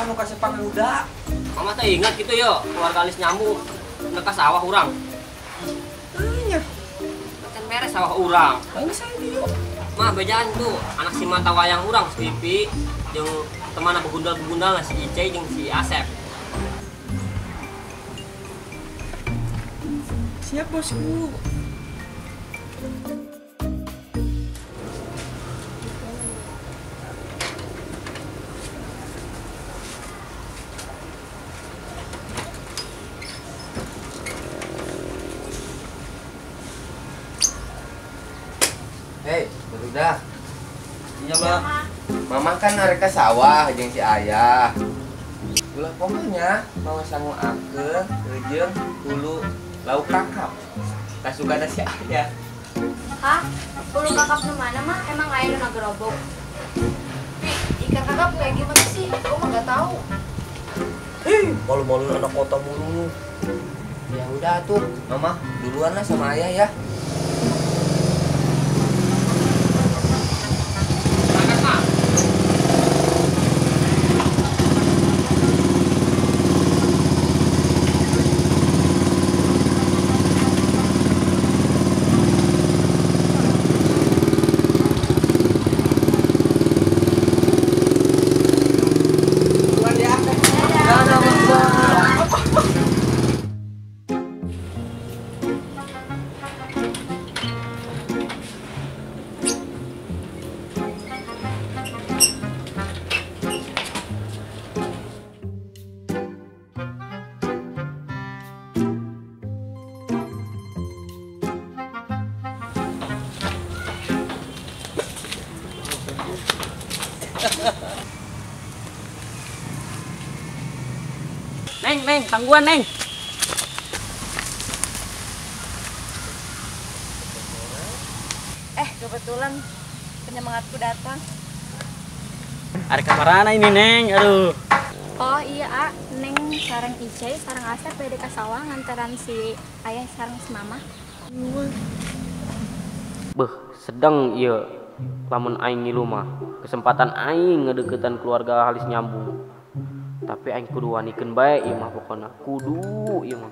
sawah nu kasih muda. Mama teh ingat gitu yo, keluarga alis nyambung neka sawah urang. Iya. Kan beres sawah urang. Ini saya dia. Mah bejaan tuh anak si mata wayang urang si Pipi jeung teman begundal-begundal si Ice jeung si Asep. Siap bosku. Hei, udah. Iya, Mbak. Mama kan narik ke sawah jeung si ayah. Ulah pokoknya mau sangu ake, jeung hulu lauk kakap. Kasuga ada si ayah. Hah? Hulu kakap nu mana mah? Emang aya nu nagerobok? Ikan kakap kayak gimana sih? Aku mah gak tahu. Malu-maluin anak kota mulu. Ya udah tuh, Mama duluan lah sama ayah ya. Berangkat, Mah. Duluan ya. Neng, tangguhan, Neng. Kebetulan penyemangatku datang. Ada kamarana ini, Neng. Aduh. Oh iya, A. Neng sareng Ice, sareng Asep beda ka sawah nganteran si ayah sareng si mama. Beuh, sedang ieu lamun aing ngilu mah. Kesempatan aing ngedeketan keluarga halis nyambung. Tapi aing kudu wanikeun bae ieu mah pokona. Kudu ieu mah.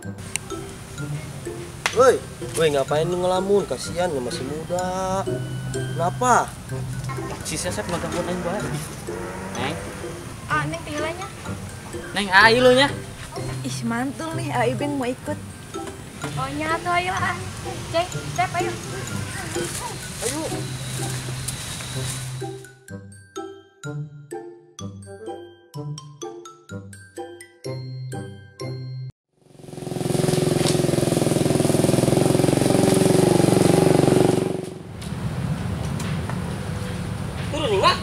Woi, ngapain lu ngelamun? Kasihan lu masih muda. Kenapa? Si Sesep ngegangguan aing bae. Neng, Ah, Neng tinggalannya. Neng ayo lu nya. Ih, mantul nih, Aibeng mau ikut. Oh nyatu ayo ah. Cek, Cep ayo. Ayo. Turun nih, Mak.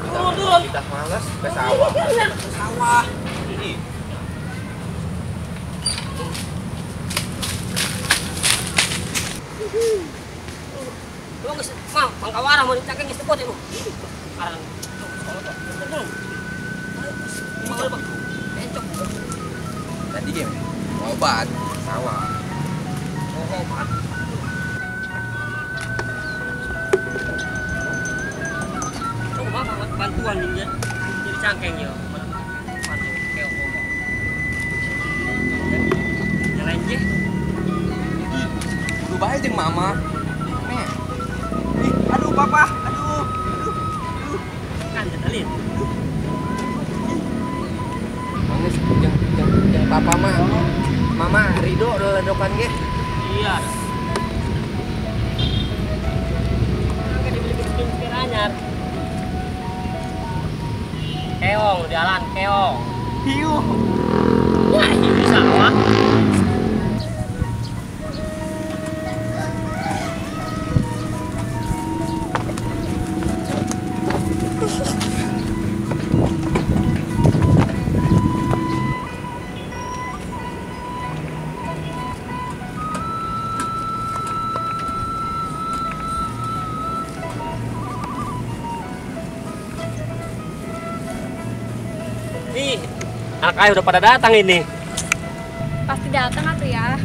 Turun. Kita malas ke sawah. Sawah. Lu geus mah pangkawarah mun cakeun geus tepot ieu. Aran. Tadi dia obat sawah. Obat. Coba bantuan ini jadi cangkeng ya. Bantu kayak ngomong. Jalan je. Kudu bae jeung mama. Nih. Aduh, Papa. Aduh. Kan jadalin. Mangis jeung papa mah. Mama Rido ledokan ge. Iya. Kan dibeli anyar. Keong jalan keong. Hiu. Ya, hiu sawah. Nih, anak ayah udah pada datang ini. Pasti datang atuh ya.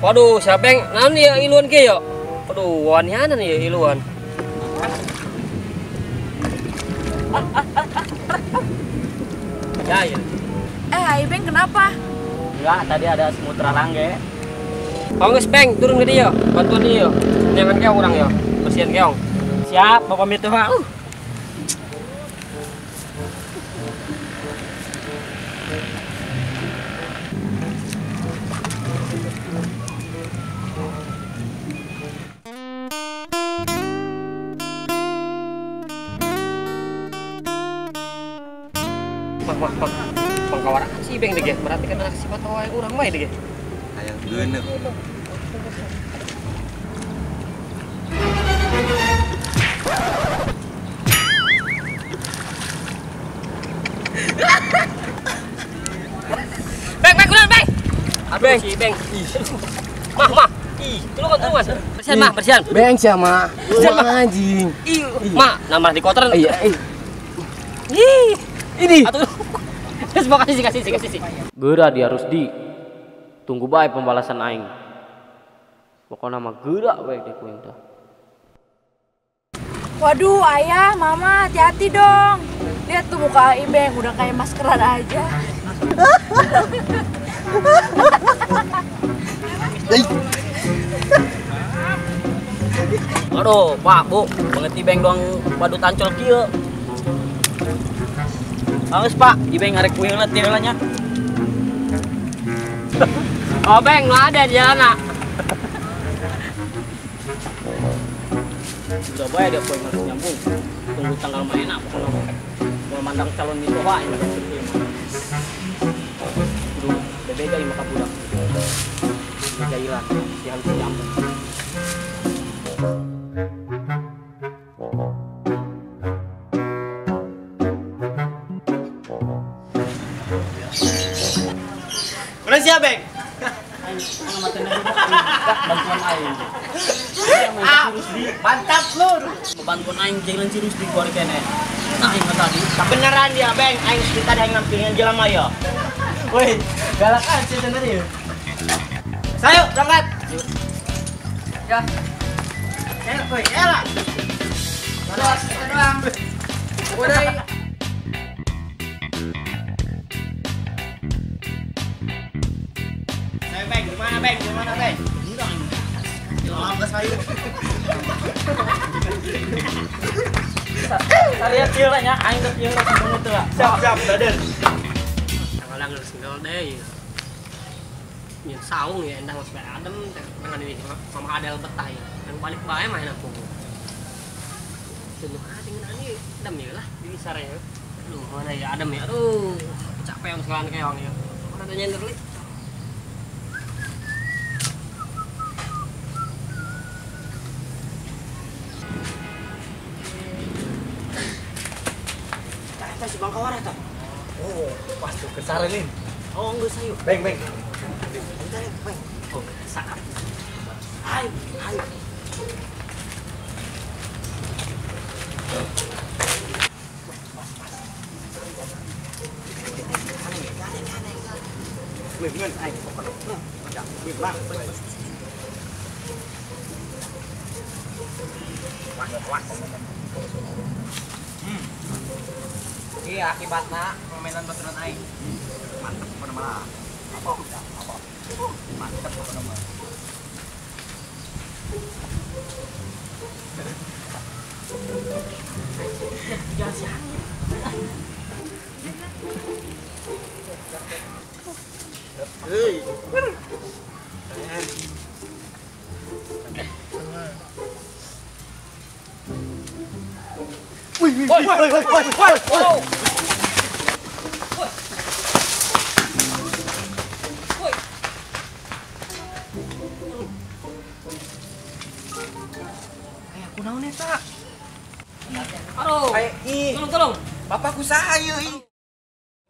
Waduh, siapa yang naon ya iluan ke yo? Waduh, wanianan ya iluan. Ya, ya. Ibeng kenapa? Enggak, tadi ada semut ralangge. Oh nggak Beng, turun ke dia, bantuan dia. Jangan keong orang ya, bersihin keong. Siap, Bapak Mitu. Mak, pengkawaran si Beng deh, berarti kan ada sifat awal orang main deh. Ayang geuneuh. Beng, kulan Beng. Beng, si Beng. Mah. Ih, tolong kan tuan. Bersihan mah, bersihan. Beng sama. Anjing. Mak, nama di kotoran. Iya, Ini. Atuh. Terus mau kasih. Geura dia harus tunggu baik pembalasan aing. Pokoknya mah geura baik deh kuing teh. Waduh, ayah, mama, hati-hati dong. Lihat tuh muka Ibeng udah kayak maskeran aja. Aduh, Pak, Bu, banget Ibeng doang badut ancol kieu. Bagus, Pak, Ibeng arek kuing let nya. Oh Beng, lu ada di jalan. Udah bae dia kuing harus nyambung. Tunggu tanggal main apa kalau mau mandang calon itu wae ini kan seperti mah. Kudu bebega ieu maka budak. Jailan, si harus nyambung. Udah siap Beng. Bantuan aing. Mantap lur. Bantuan aing jalan cirus di keluar kene. Nah, ini tadi. Beneran dia Beng, aing kita ada yang ngampingin jalan maya. Woi, galak aja bener ya. Sayo, berangkat. Ya. Woi, elah. Terus, kita doang. Udah. Beng, gimana Beng? Lampas ayo. Lihat kieu nya, aing teh kieu mun teu lah. Siap, Daden. Kadang harus tinggal deh. Nyen saung ya endang supaya adem dengan ini sama Adel betah ya. Yang balik bae main aku. Tuh dengan ini adem ya lah di saranya. Aduh, mana ya adem ya. Aduh, capek untuk sekarang keong ya. Mana ada nyender li. Si Bang Kawara tuh. Oh, pas tuh kesarenin. Oh, enggak sayu. Beng. Beng. Oh, sakap. Ayo. Ngen, ayo. Iya, akibatnya permainan baturan aing. Mantap pada malah. Apa? Mantap pada malah. Jangan siang. Hei. Woi. Kayak kunaon eta? Aduh. Tolong. Bapakku saya ih.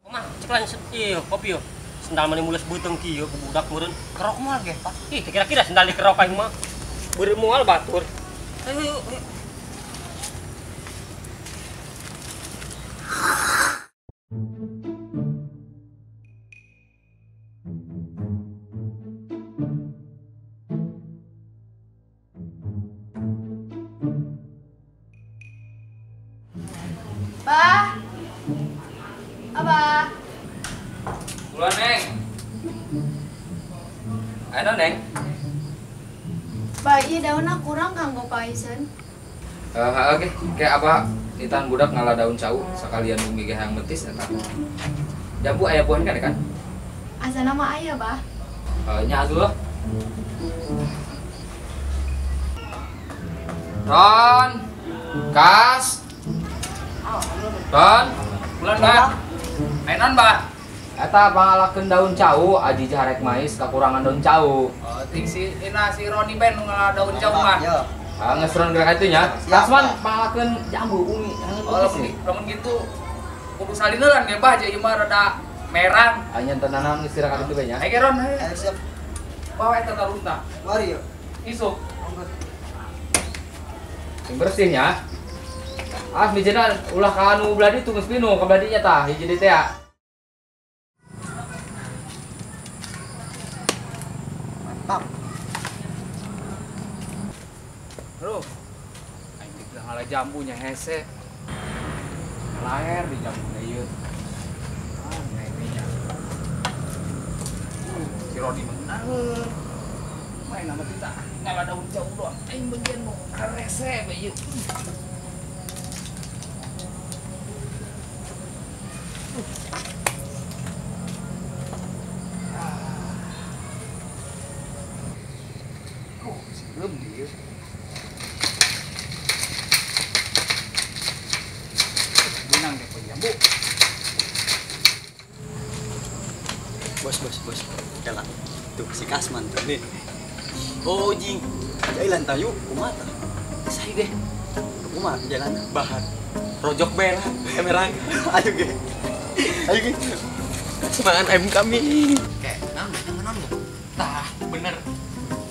Omah, cek lan ieu kopi yo. Sendal mani mulus beuteung kieu ku budak meureun. Kerok moal ge, Pak. Ih, kira-kira sendal dikerok aing mah. Beureum moal batur. Ayo. Abah. Ayo Neng. Pak, iya daunnya kurang kanggo paisen. Oke, kayak apa? Itan budak ngalah daun cau sekalian bumi yang betis eta. Jambu aya buahan kan? Asa nama ayah, Bah. Nya dulu. Ron. Kas. Ron. Bulan Mbak. Mainan Mbak. Eta pangalakeun daun cau, aji jarek mais kakurangan daun cau. Ting si Roni Ben ngalah daun cau mah. Geus Ron gerak itu nya. Kasman pangalakeun jambu umi. Lamun gitu kudu salineun ge bah jadi mah rada merang. Anya tenanan geus sira ka ditu bae nya. Ayo Ron. Ayo siap. Bawa eta tarunta. Mari yuk. Isuk. Sing bersihnya. Mijena ulah ka anu beladi tunggu pinu ka beladinya tah hiji deui teh. Mantap. Bro. Aing teh ngalah jambunya hese. Lahir di jambunya ieu. Si Rodi menang. Main nama kita ngalah daun jauh doang. Aing bagian mau karese bae ieu. Belum dia. Benang deh jambu. Bos. Jalan. Tuh si Kasman tuh nih. Oh jing. Jalan tayu kumata. Saya deh. Kumaha jalan bahan. Rojok bela kamera. Ayo ge. Semangat ayam kami. Kayak non. Tah, bener.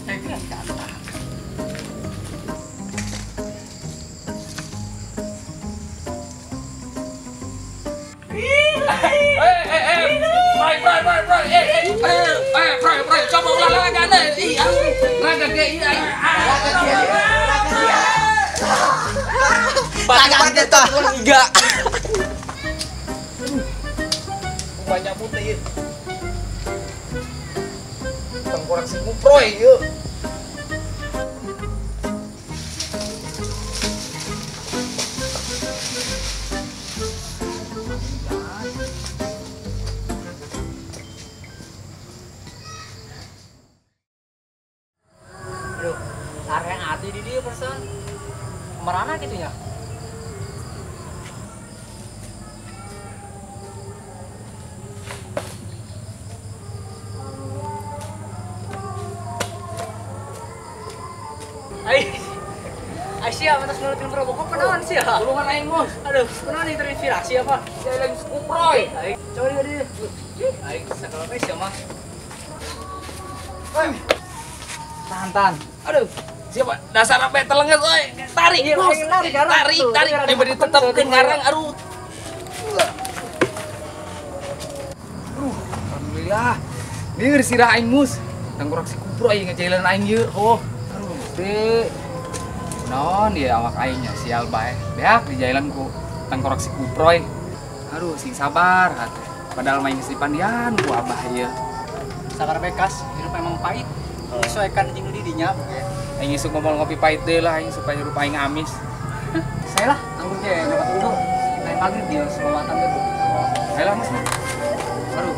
Kayak kira kata. Bro, coba ulang lagi ada. Raga kayak ini. Tangan kita enggak. Banyak putih. Tengkorak si kuproy yuk. Aduh, area hati di dia persen. Merana gitu ya. Aisyah, mantas ngelutin Robocop penawan sih ya? Tolongan aing mus. Aduh, penawan nih terinspirasi apa? Saya lagi kuproy. Coba dia. Aing sakala guys ya mah. Tahan. Aduh, siapa? Dasar apa telenges euy. Tarik, Iya, Mus. aing narik garang. Tarik. Ini beri tetepkeun ngarang aduh. Alhamdulillah. Dir sirah aing mus. Tangkurak si kupro aing ngejailan aing ieu. Oh, aduh, teh. Non dia awak aingnya sial bae. Beak di jalan ku tangkorak si kuproy. Aduh, sing sabar atuh. Padahal main si pandian ku abah ieu. Sabar bekas, hidup emang pahit. Sesuaikan jeung didinya. Aing isuk ngomong ngopi pahit deui lah aing supaya rupa aing amis. Saya lah, anggur ge nyoba dulu. Lain maghrib dia selawatan gitu. Ayolah Mas. Baru.